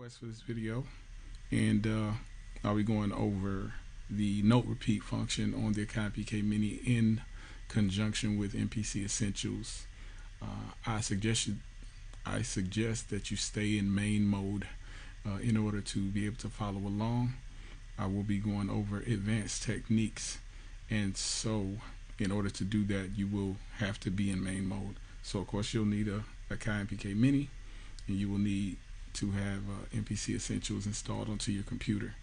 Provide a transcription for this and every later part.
request for this video, and I'll be going over the note repeat function on the Akai MPK Mini in conjunction with MPC Essentials. I suggest that you stay in main mode in order to be able to follow along. I will be going over advanced techniques, and so in order to do that you will have to be in main mode. So of course you'll need a Akai MPK Mini, and you will need to have MPC Essentials installed onto your computer.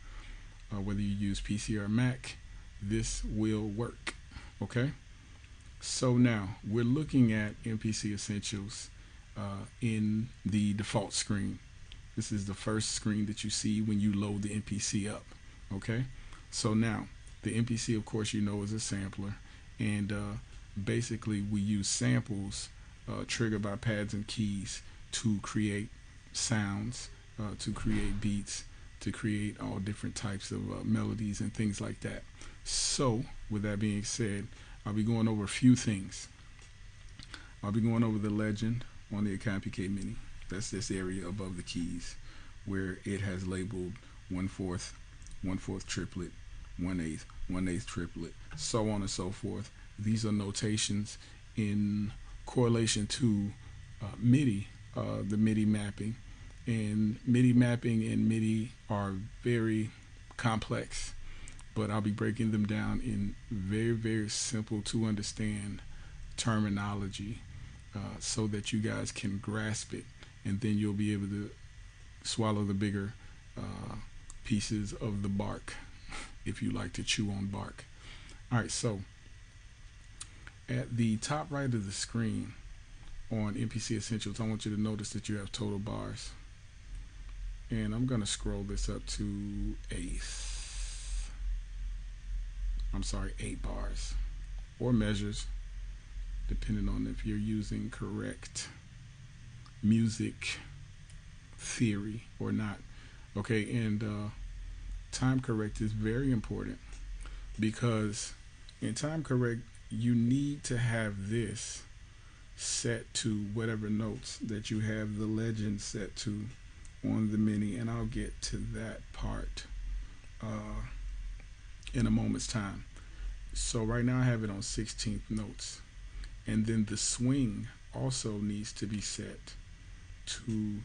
Whether you use PC or Mac, this will work. Okay, so now we're looking at MPC Essentials in the default screen. This is the first screen that you see when you load the MPC up. Okay, so now the MPC, of course, you know, is a sampler, and basically we use samples triggered by pads and keys to create sounds, to create beats, to create all different types of melodies and things like that. So with that being said, I'll be going over a few things. I'll be going over the legend on the Akai MPK Mini. That's this area above the keys where it has labeled 1/4, 1/4 triplet, 1/8, 1/8 triplet, so on and so forth. These are notations in correlation to MIDI, the MIDI mapping. And MIDI mapping and MIDI are very complex, but I'll be breaking them down in very, very simple to understand terminology so that you guys can grasp it, and then you'll be able to swallow the bigger pieces of the bark if you like to chew on bark. Alright, so at the top right of the screen on MPC Essentials, I want you to notice that you have total bars. And I'm going to scroll this up to 8 bars or measures, depending on if you're using correct music theory or not. Okay, and time correct is very important, because in time correct you need to have this set to whatever notes that you have the legend set to on the Mini, and I'll get to that part in a moment's time. So right now I have it on 16th notes, and then the swing also needs to be set to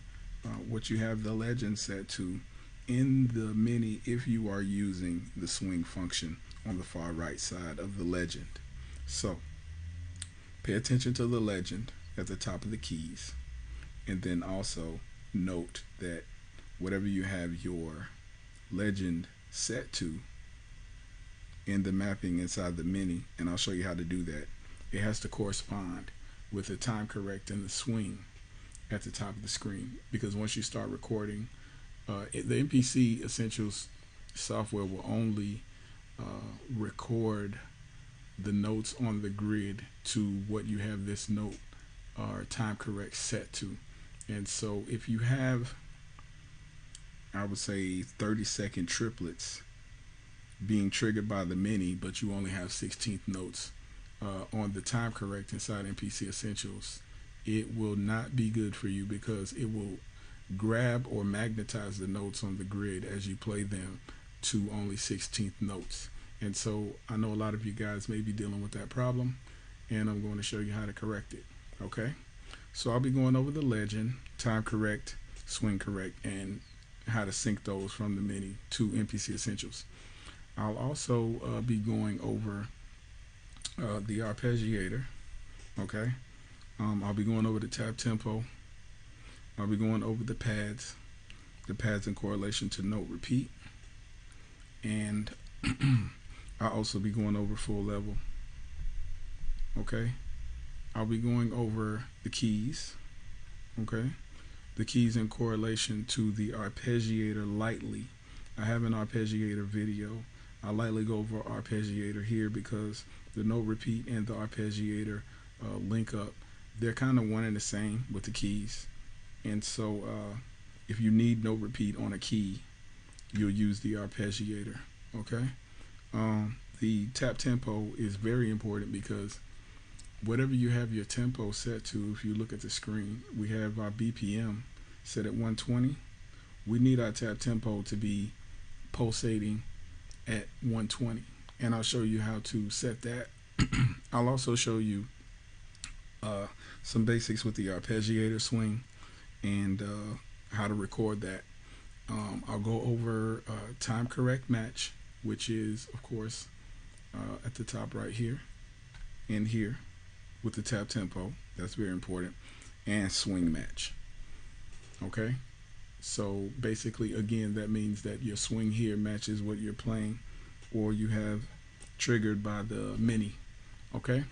what you have the legend set to in the Mini if you are using the swing function on the far right side of the legend. So pay attention to the legend at the top of the keys, and then also note that whatever you have your legend set to in the mapping inside the Mini, and I'll show you how to do that, it has to correspond with the time correct and the swing at the top of the screen. Because once you start recording, the MPC Essentials software will only record the notes on the grid to what you have this note or time correct set to. And so if you have, I would say, 30-second triplets being triggered by the Mini, but you only have 16th notes on the time correct inside MPC Essentials, it will not be good for you, because it will grab or magnetize the notes on the grid as you play them to only 16th notes. And so I know a lot of you guys may be dealing with that problem, and I'm going to show you how to correct it. Okay, so I'll be going over the legend, time correct, swing correct, and how to sync those from the Mini to MPC Essentials. I'll also be going over the Arpeggiator. Okay, I'll be going over the tap tempo. I'll be going over the pads in correlation to note repeat, and I'll also be going over full level. Okay, I'll be going over the keys. Okay, the keys in correlation to the Arpeggiator lightly. I have an Arpeggiator video. I lightly go over Arpeggiator here because the note repeat and the Arpeggiator link up. They're kind of one and the same with the keys, and so if you need note repeat on a key, you'll use the Arpeggiator. Okay, the tap tempo is very important, because whatever you have your tempo set to, if you look at the screen, we have our BPM set at 120, we need our tap tempo to be pulsating at 120, and I'll show you how to set that. I'll also show you some basics with the arpeggiator swing and how to record that. I'll go over time correct match, which is of course at the top right here and here with the tap tempo. That's very important. And swing match. Okay, so basically again that means that your swing here matches what you're playing or you have triggered by the Mini. Okay,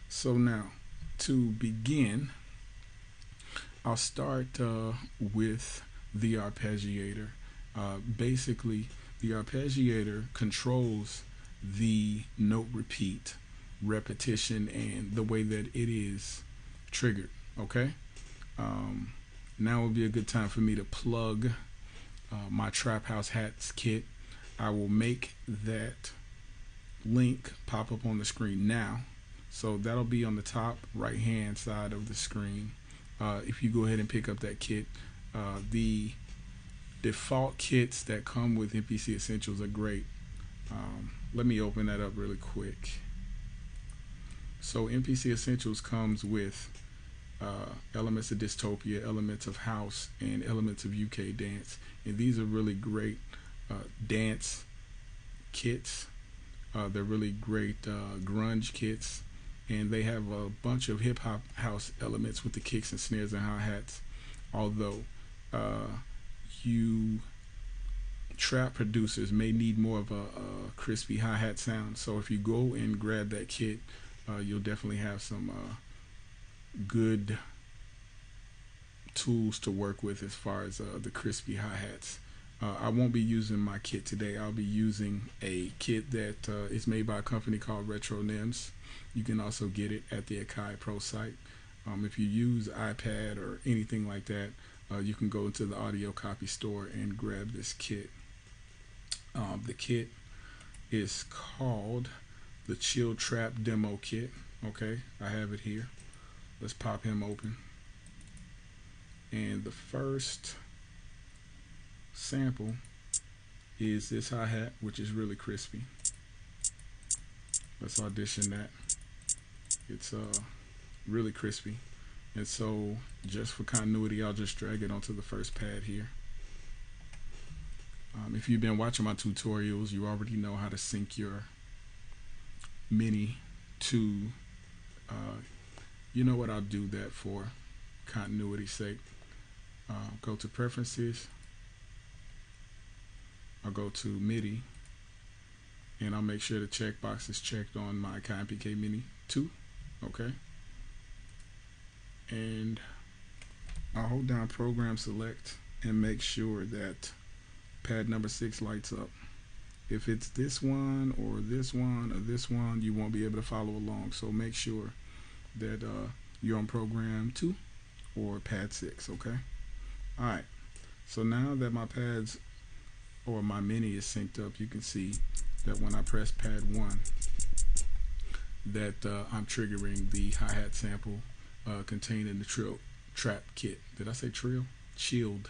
so now to begin, I'll start with the arpeggiator. Basically, the arpeggiator controls the note repeat, repetition, and the way that it is triggered. Okay, now would be a good time for me to plug my Trap House Hats kit. I will make that link pop up on the screen now, so that'll be on the top right hand side of the screen. If you go ahead and pick up that kit, the default kits that come with MPC Essentials are great. Let me open that up really quick. So MPC Essentials comes with elements of dystopia, elements of house, and elements of UK dance, and these are really great dance kits. They're really great grunge kits, and they have a bunch of hip-hop house elements with the kicks and snares and hi-hats, although you trap producers may need more of a crispy hi-hat sound. So if you go and grab that kit, you'll definitely have some good tools to work with as far as the crispy hi-hats. I won't be using my kit today. I'll be using a kit that is made by a company called Nims. You can also get it at the Akai Pro site. If you use iPad or anything like that, you can go into the audio copy store and grab this kit. The kit is called the Chill Trap Demo Kit. Okay, I have it here. Let's pop him open. And the first sample is this hi-hat, which is really crispy. Let's audition that. It's really crispy, and so just for continuity, I'll just drag it onto the first pad here. If you've been watching my tutorials, you already know how to sync your Mini to you know what, I'll do that for continuity's sake. Go to preferences, I'll go to MIDI, and I'll make sure the checkbox is checked on my An Akai MPK Mini 2. Okay, and I'll hold down program select and make sure that pad number 6 lights up. If it's this one or this one or this one, you won't be able to follow along, so make sure that you're on program 2 or pad 6. Okay, alright, so now that my pads or my Mini is synced up, you can see that when I press pad 1 that I'm triggering the hi-hat sample contained in the Trill Trap kit. Did I say Trill? Chilled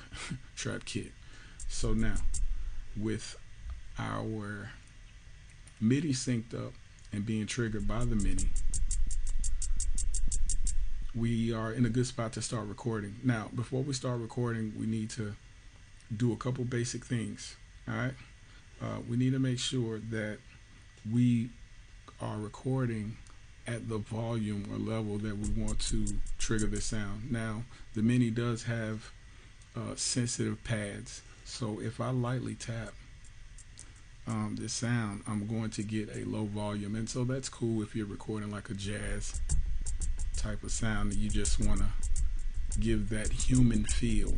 Trap kit. So now with our MIDI synced up and being triggered by the Mini, we are in a good spot to start recording. Now before we start recording, we need to do a couple basic things. Alright, we need to make sure that we are recording at the volume or level that we want to trigger the sound. Now the Mini does have sensitive pads, so if I lightly tap this sound, I'm going to get a low volume, and so that's cool if you're recording like a jazz type of sound and you just want to give that human feel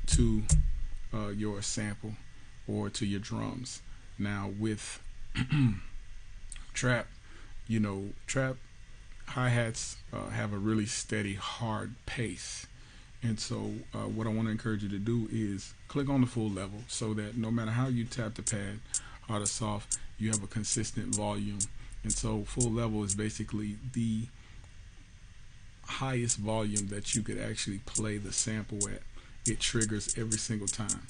to your sample or to your drums. Now with trap, you know, trap hi-hats have a really steady, hard pace, and so what I want to encourage you to do is click on the full level so that no matter how you tap the pad, hard or soft, you have a consistent volume. And so full level is basically the highest volume that you could actually play the sample at. it triggers every single time.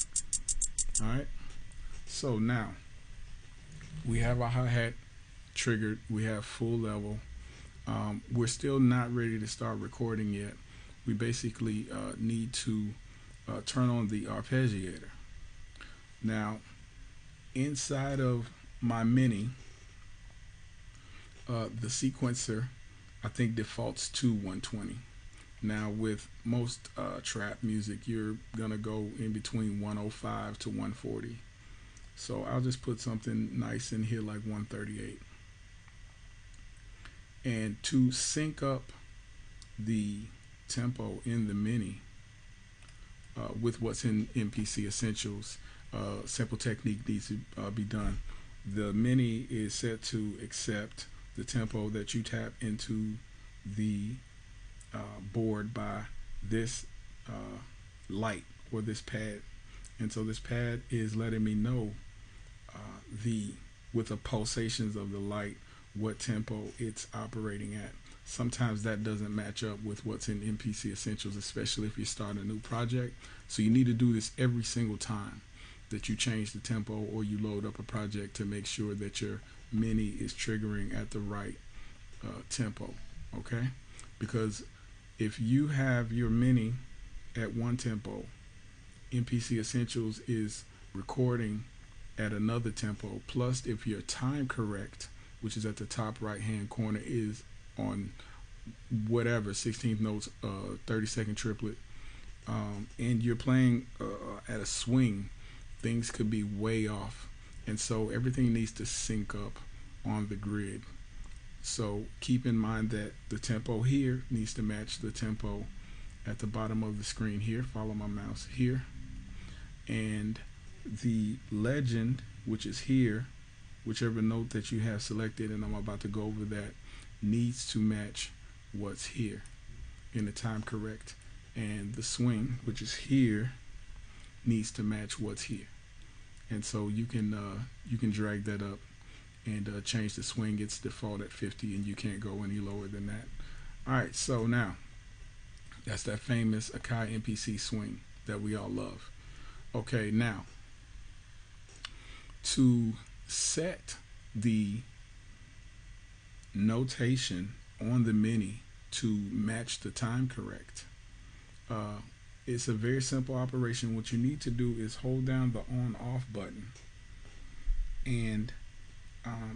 All right, so now we have our hi-hat triggered, we have full level. We're still not ready to start recording yet. We basically need to turn on the arpeggiator. Now, inside of my Mini, the sequencer, I think, defaults to 120. Now, with most trap music, you're gonna go in between 105 to 140. So I'll just put something nice in here like 138. And to sync up the tempo in the Mini with what's in MPC Essentials, simple technique needs to be done. The Mini is set to accept the tempo that you tap into the board by this light or this pad. And so this pad is letting me know with the pulsations of the light what tempo it's operating at. Sometimes that doesn't match up with what's in MPC Essentials, especially if you're starting a new project. So you need to do this every single time that you change the tempo or you load up a project to make sure that your Mini is triggering at the right tempo, okay? Because if you have your Mini at one tempo, MPC Essentials is recording at another tempo, plus if your time correct, which is at the top right hand corner, is on whatever 16th notes, 30-second triplet, and you're playing at a swing, things could be way off. And so everything needs to sync up on the grid. So keep in mind that the tempo here needs to match the tempo at the bottom of the screen here. Follow my mouse here. And the legend, which is here, whichever note that you have selected, and I'm about to go over that, needs to match what's here in the time correct. And the swing, which is here, needs to match what's here. And so you can drag that up and change the swing. It's default at 50 and you can't go any lower than that. All right, so now that's that famous Akai MPC swing that we all love. Okay, now to set the notation on the Mini to match the time correct, it's a very simple operation. What you need to do is hold down the on-off button, and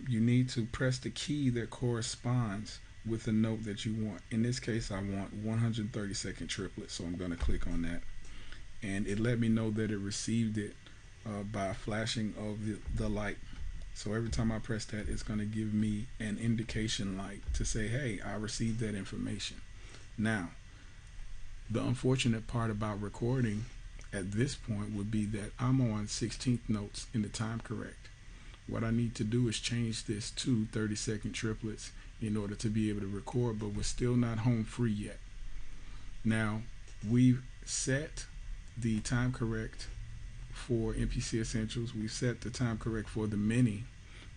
you need to press the key that corresponds with the note that you want. In this case, I want 130-second triplet, so I'm going to click on that, and it let me know that it received it by flashing of the light. So every time I press that, it's going to give me an indication light to say, hey, I received that information. Now, the unfortunate part about recording at this point would be that I'm on 16th notes in the time correct. What I need to do is change this to 30-second triplets in order to be able to record, but we're still not home free yet. Now, we've set the time correct for MPC Essentials. We've set the time correct for the Mini,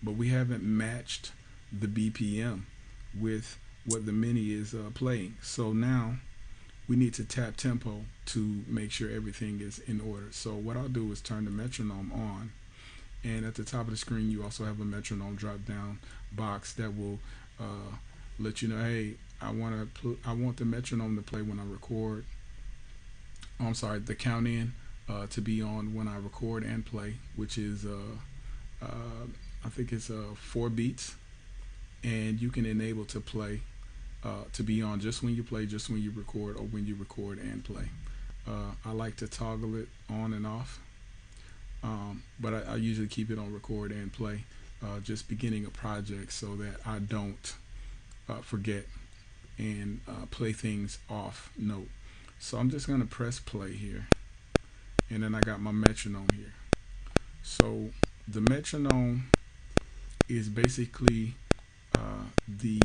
but we haven't matched the BPM with what the Mini is playing. So now we need to tap tempo to make sure everything is in order. So what I'll do is turn the metronome on, and at the top of the screen you also have a metronome drop down box that will let you know, hey, I want the metronome to play when I record. Oh, I'm sorry, the count in to be on when I record and play, which is I think it's 4 beats, and you can enable to play to be on just when you play, just when you record, or when you record and play. I like to toggle it on and off, but I usually keep it on record and play, just beginning a project so that I don't forget and play things off note. So I'm just going to press play here, and then I got my metronome here. So the metronome is basically the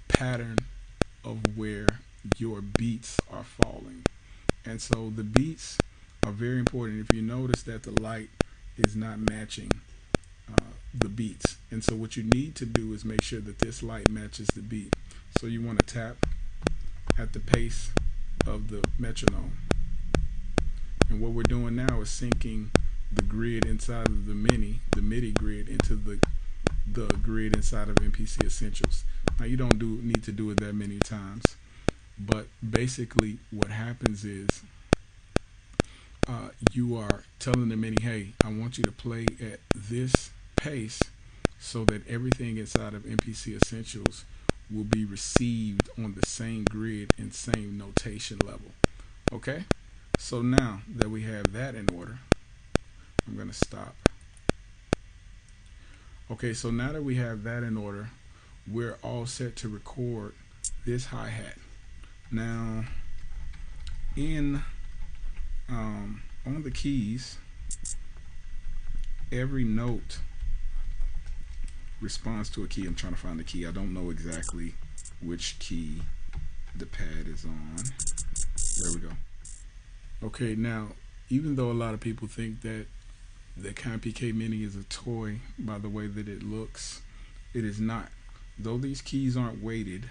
pattern of where your beats are falling. And so the beats are very important. If you notice that the light is not matching the beats, and so what you need to do is make sure that this light matches the beat. So you want to tap at the pace of the metronome, And what we're doing now is syncing the grid inside of the MIDI grid into the grid inside of MPC Essentials. Now you don't need to do it that many times, but basically what happens is you are telling the MIDI, hey, I want you to play at this pace so that everything inside of MPC Essentials will be received on the same grid and same notation level. Okay, so now that we have that in order, I'm going to stop. Okay, so now that we have that in order, we're all set to record this hi-hat. Now, on the keys, every note responds to a key. I'm trying to find the key. I don't know exactly which key the pad is on. There we go. Okay, now, even though a lot of people think that the Akai MPK Mini is a toy by the way that it looks, it is not. Though these keys aren't weighted,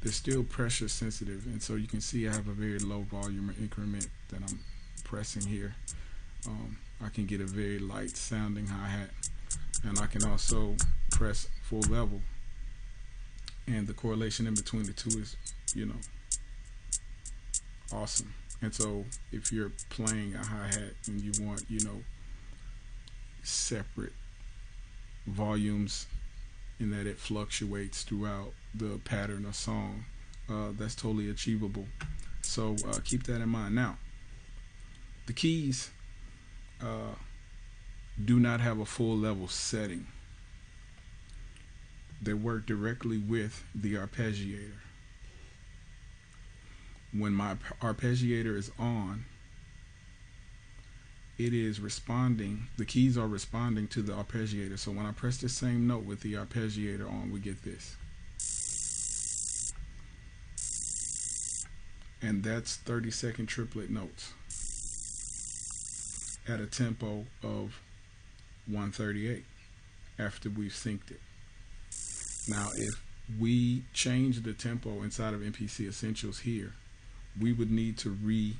they're still pressure sensitive, and so you can see I have a very low volume increment that I'm pressing here. I can get a very light sounding hi-hat, and I can also press full level, and the correlation in between the two is, you know, awesome. And so if you're playing a hi-hat and you want, you know, separate volumes in that it fluctuates throughout the pattern of song, that's totally achievable. So keep that in mind. Now, the keys do not have a full level setting. They work directly with the arpeggiator. When my arpeggiator is on, it is responding, the keys are responding to the arpeggiator. So when I press the same note with the arpeggiator on, we get this. And that's 30-second triplet notes at a tempo of 138 after we've synced it. Now, if we change the tempo inside of MPC Essentials here, we would need to re-sync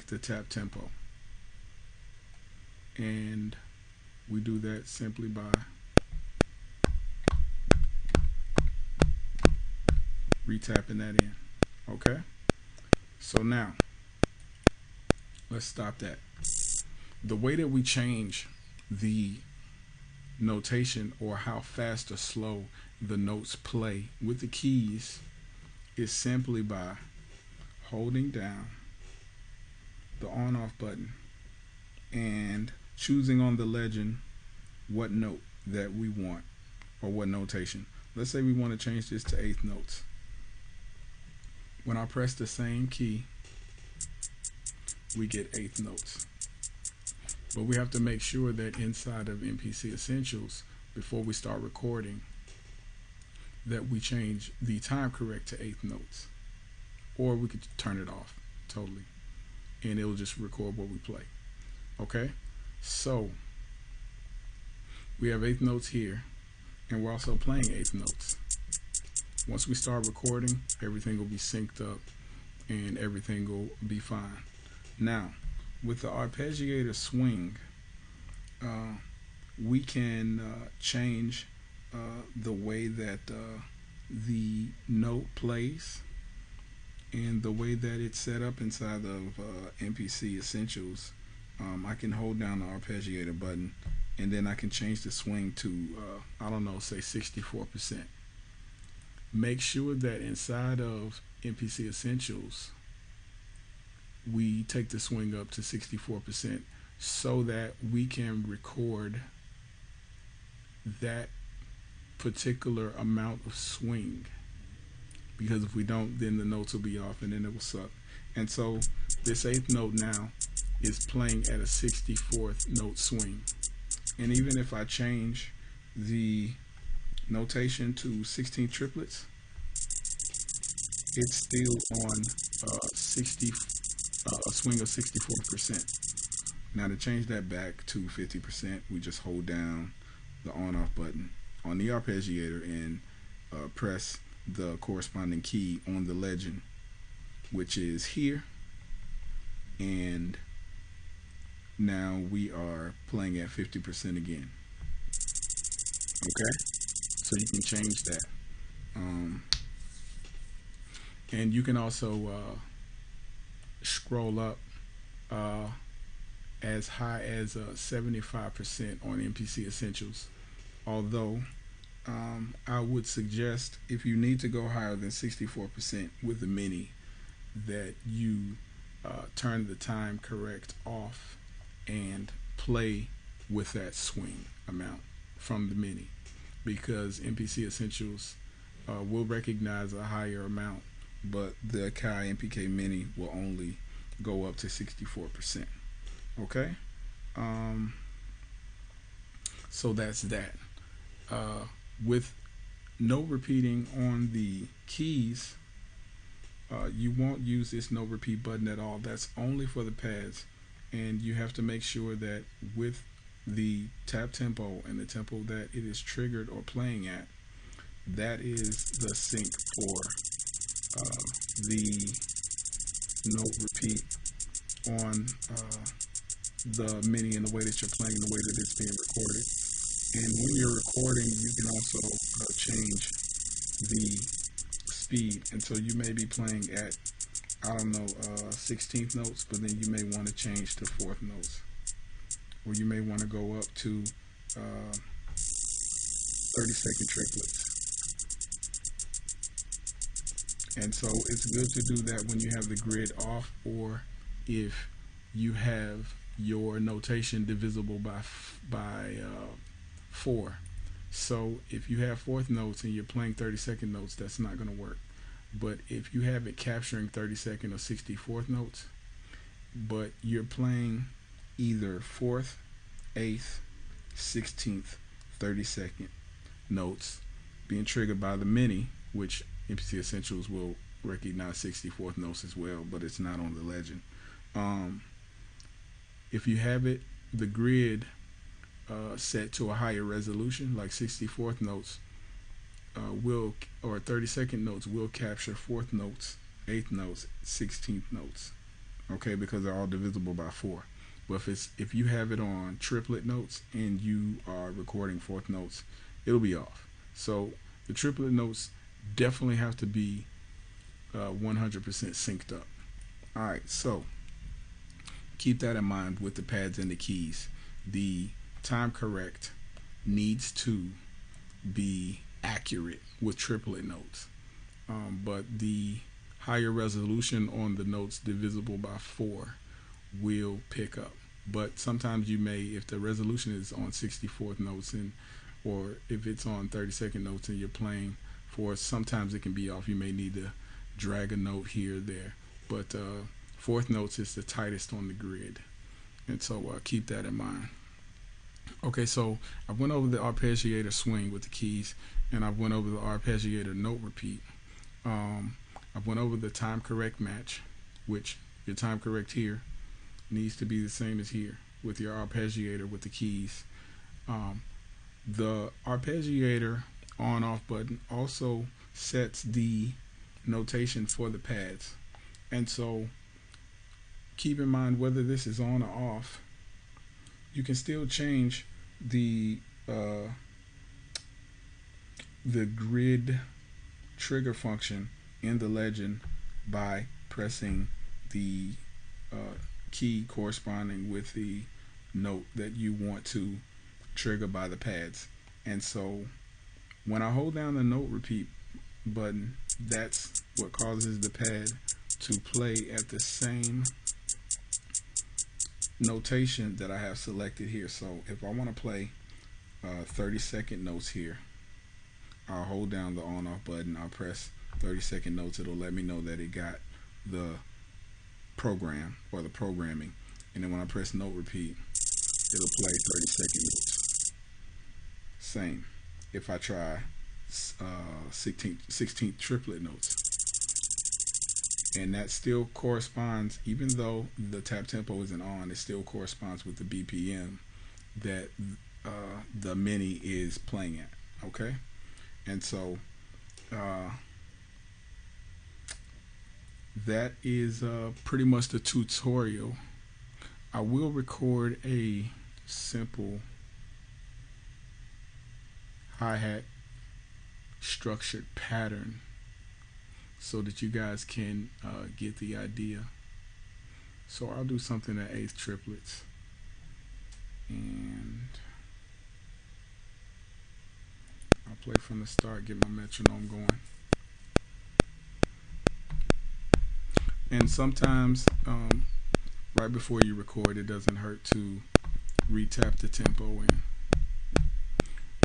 the tap tempo. And we do that simply by re-tapping that in. Okay? So now, let's stop that. The way that we change the notation, or how fast or slow the notes play with the keys, is simply by holding down the on-off button and choosing on the legend what note that we want, or what notation. Let's say we want to change this to eighth notes. When I press the same key, we get eighth notes. But we have to make sure that inside of MPC Essentials, before we start recording, that we change the time correct to eighth notes. Or we could turn it off totally, and it'll just record what we play. Okay? So, we have eighth notes here, and we're also playing eighth notes. Once we start recording, everything will be synced up, and everything will be fine. Now, with the arpeggiator swing, we can change the way that the note plays and the way that it's set up inside of MPC Essentials. I can hold down the arpeggiator button, and then I can change the swing to, I don't know, say 64%. Make sure that inside of MPC Essentials, we take the swing up to 64% so that we can record that particular amount of swing. Because if we don't, then the notes will be off and then it will suck. And so this eighth note now is playing at a 64th note swing. And even if I change the notation to 16 triplets, it's still on a swing of 64%. Now to change that back to 50%, we just hold down the on-off button on the arpeggiator and press the corresponding key on the legend, which is here, and now we are playing at 50% again. Okay, so you can change that. Um, and you can also scroll up uh, as high as 75% on MPC Essentials. Although I would suggest, if you need to go higher than 64% with the Mini, that you turn the time correct off and play with that swing amount from the Mini, because MPC Essentials will recognize a higher amount, but the Akai MPK Mini will only go up to 64%. Okay, um, so that's that. With no repeating on the keys, you won't use this no repeat button at all. That's only for the pads, and you have to make sure that with the tap tempo and the tempo that it is triggered or playing at, that is the sync for the no repeat on the Mini, in the way that you're playing, the way that it's being recorded. And when you're recording, you can also change the speed, and so you may be playing at, I don't know, 16th notes, but then you may want to change to 4th notes, or you may want to go up to 30-second triplets. And so it's good to do that when you have the grid off, or if you have your notation divisible by 4. So if you have 4th notes and you're playing 30-second notes, that's not going to work. But if you have it capturing 32nd or 64th notes, but you're playing either 4th, 8th, 16th, 32nd notes being triggered by the Mini, which MPC Essentials will recognize 64th notes as well, but it's not on the Legend. If you have it, the grid set to a higher resolution, like 64th notes will, or 32nd notes will capture 4th notes, 8th notes, 16th notes, okay, because they're all divisible by 4. But if you have it on triplet notes and you are recording 4th notes, it'll be off. So the triplet notes definitely have to be 100% synced up. All right, so keep that in mind with the pads and the keys. The time correct needs to be accurate with triplet notes, but the higher resolution on the notes divisible by 4 will pick up. But sometimes you may, if the resolution is on 64th notes, and or if it's on 32nd notes and you're playing 4, sometimes it can be off. You may need to drag a note here or there, but 4th notes is the tightest on the grid, and so keep that in mind. Okay, so I went over the arpeggiator swing with the keys, and I went over the arpeggiator note repeat. I went over the time correct match, which your time correct here needs to be the same as here with your arpeggiator with the keys. The arpeggiator on off button also sets the notation for the pads, and so keep in mind whether this is on or off. You can still change the grid trigger function in the Legend by pressing the key corresponding with the note that you want to trigger by the pads. And so when I hold down the note repeat button, that's what causes the pad to play at the same notation that I have selected here. So if I want to play 30-second notes here, I'll hold down the on off button, I'll press 30-second notes, it'll let me know that it got the program or the programming, and then when I press note repeat, it'll play 30-second notes. Same if I try 16th triplet notes, and that still corresponds, even though the tap tempo isn't on, it still corresponds with the BPM that the Mini is playing at. Okay, and so that is pretty much the tutorial. I will record a simple hi-hat structured pattern so that you guys can get the idea. So I'll do something at eighth triplets, and I'll play from the start, get my metronome going. And sometimes right before you record, it doesn't hurt to re-tap the tempo in.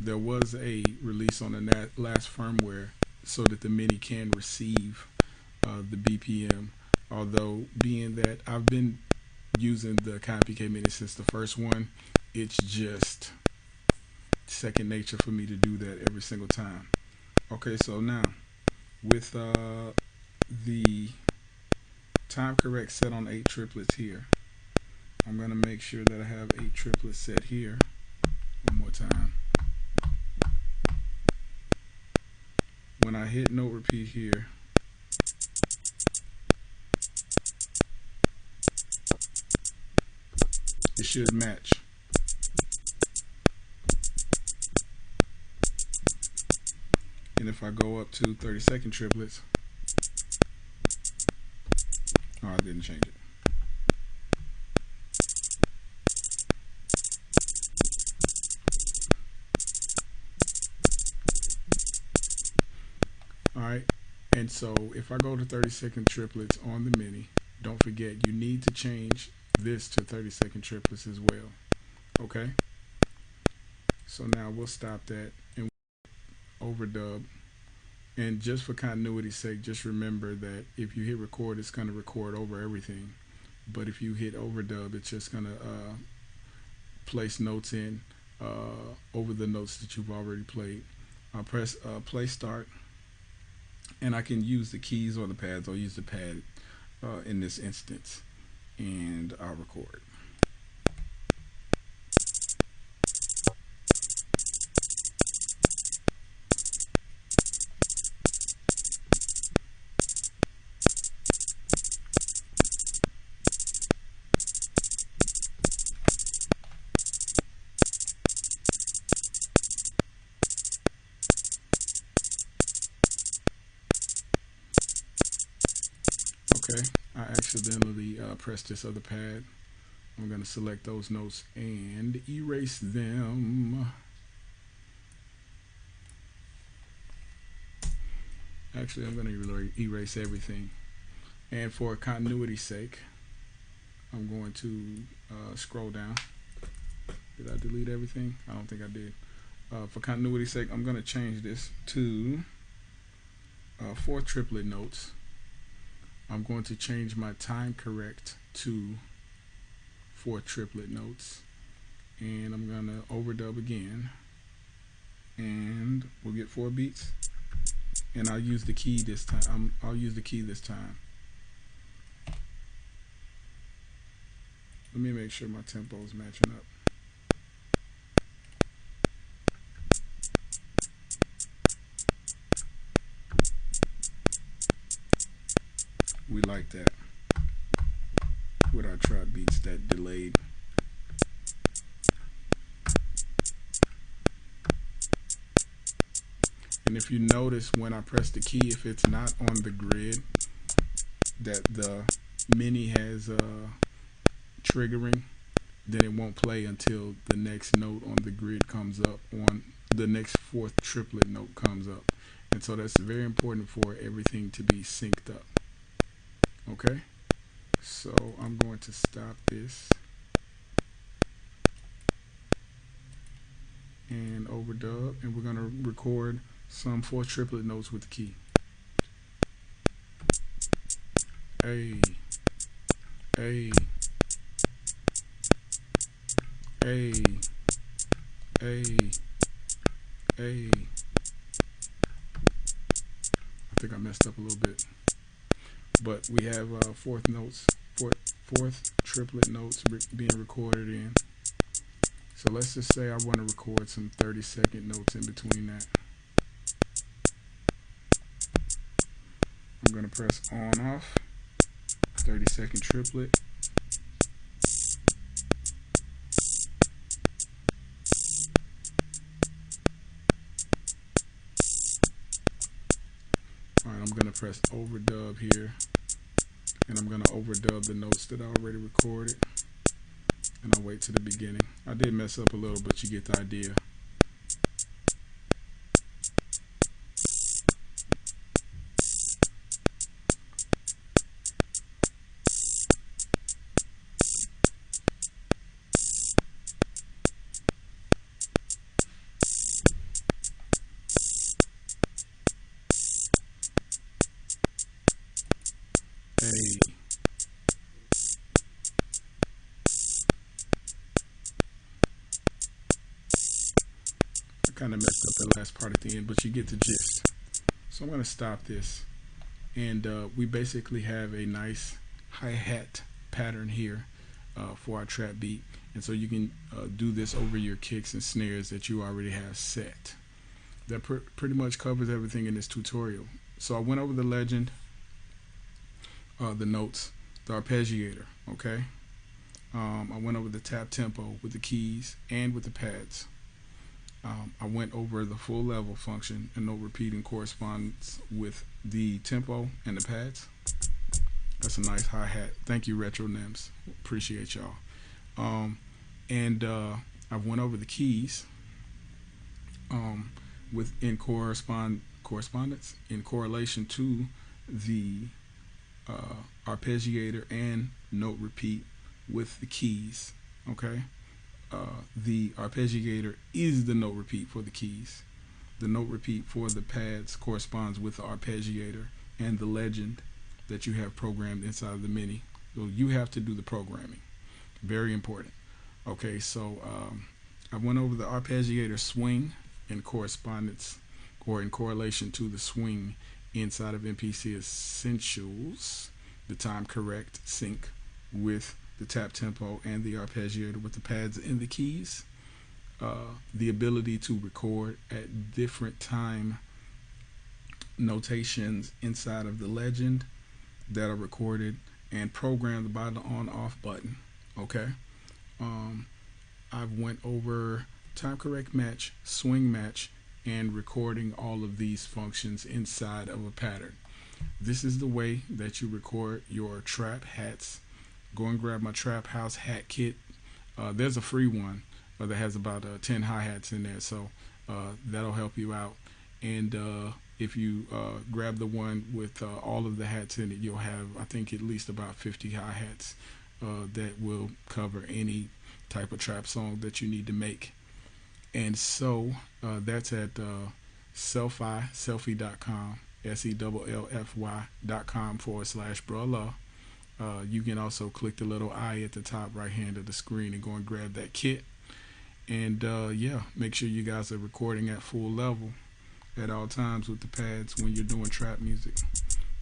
There was a release on the last firmware so that the Mini can receive the BPM, although being that I've been using the Akai MPK Mini since the first one, it's just second nature for me to do that every single time. Okay, so now with the time correct set on 8 triplets here, I'm going to make sure that I have 8 triplets set here. One more time. When I hit note repeat here, it should match. And if I go up to 32nd triplets, oh, I didn't change it. Alright, and so if I go to 32nd triplets on the Mini, don't forget you need to change this to 32nd triplets as well. Okay? So now we'll stop that and overdub. And just for continuity's sake, just remember that if you hit record, it's going to record over everything. But if you hit overdub, it's just going to place notes in over the notes that you've already played. I'll press play start, and I can use the keys or the pads. I'll use the pad in this instance, and I'll record. Okay, I accidentally pressed this other pad. I'm going to select those notes and erase them. Actually, I'm going to erase everything. And for continuity's sake, I'm going to scroll down. Did I delete everything? I don't think I did. For continuity's sake, I'm going to change this to 4 triplet notes. I'm going to change my time correct to 4 triplet notes, and I'm going to overdub again, and we'll get 4 beats. And I'll use the key this time. I'll use the key this time. Let me make sure my tempo is matching up. We like that with our trap beats, that delayed. And if you notice when I press the key, if it's not on the grid that the Mini has triggering, then it won't play until the next note on the grid comes up, on the next 4th triplet note comes up. And so that's very important for everything to be synced up. Okay, so I'm going to stop this and overdub, and we're going to record some 4 triplet notes with the key. A, A, A, A, A. I think I messed up a little bit. But we have 4th triplet notes being recorded in. So let's just say I want to record some 30-second notes in between that. I'm going to press on off, 30-second triplet. Alright, I'm going to press overdub here, and I'm going to overdub the notes that I already recorded, and I'll wait to the beginning. I did mess up a little, but you get the idea. Hey. I kind of messed up the last part at the end, but you get the gist. So I'm going to stop this, and we basically have a nice hi-hat pattern here for our trap beat, and so you can do this over your kicks and snares that you already have set. That pretty much covers everything in this tutorial. So I went over the legend, the notes, the arpeggiator, okay? I went over the tap tempo with the keys and with the pads. I went over the full level function and note repeating corresponds with the tempo and the pads. That's a nice hi-hat. Thank you, Retro Nims. Appreciate y'all. I went over the keys in correspondence in correlation to the arpeggiator and note repeat with the keys. Okay, the arpeggiator is the note repeat for the keys. The note repeat for the pads corresponds with the arpeggiator and the legend that you have programmed inside of the Mini. So you have to do the programming. Very important. Okay, so I went over the arpeggiator swing in correspondence or in correlation to the swing inside of MPC Essentials, the time correct sync with the tap tempo and the arpeggiator with the pads and the keys. The ability to record at different time notations inside of the legend that are recorded and programmed by the on-off button. Okay, I went over time correct match, swing match, and recording all of these functions inside of a pattern. This is the way that you record your trap hats. Go and grab my trap house hat kit. There's a free one that has about 10 hi-hats in there, so that'll help you out. And if you grab the one with all of the hats in it, you'll have, I think, at least about 50 hi-hats that will cover any type of trap song that you need to make. And so that's at selfie.com, SELLFY.com/Luuh. You can also click the little I at the top right hand of the screen and go and grab that kit. And yeah, make sure you guys are recording at full level at all times with the pads when you're doing trap music,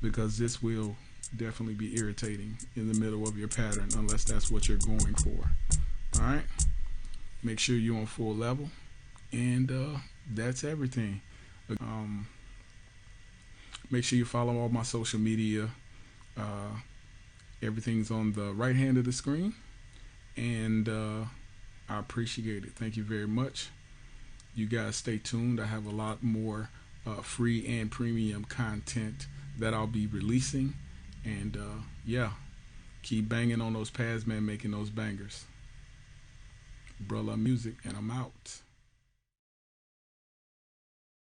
because this will definitely be irritating in the middle of your pattern unless that's what you're going for. Alright, make sure you're on full level, and that's everything. Make sure you follow all my social media. Everything's on the right hand of the screen, and I appreciate it. Thank you very much. You guys stay tuned. I have a lot more free and premium content that I'll be releasing, and yeah, keep banging on those pads, man, making those bangers. Bruh Luuh Music, and I'm out.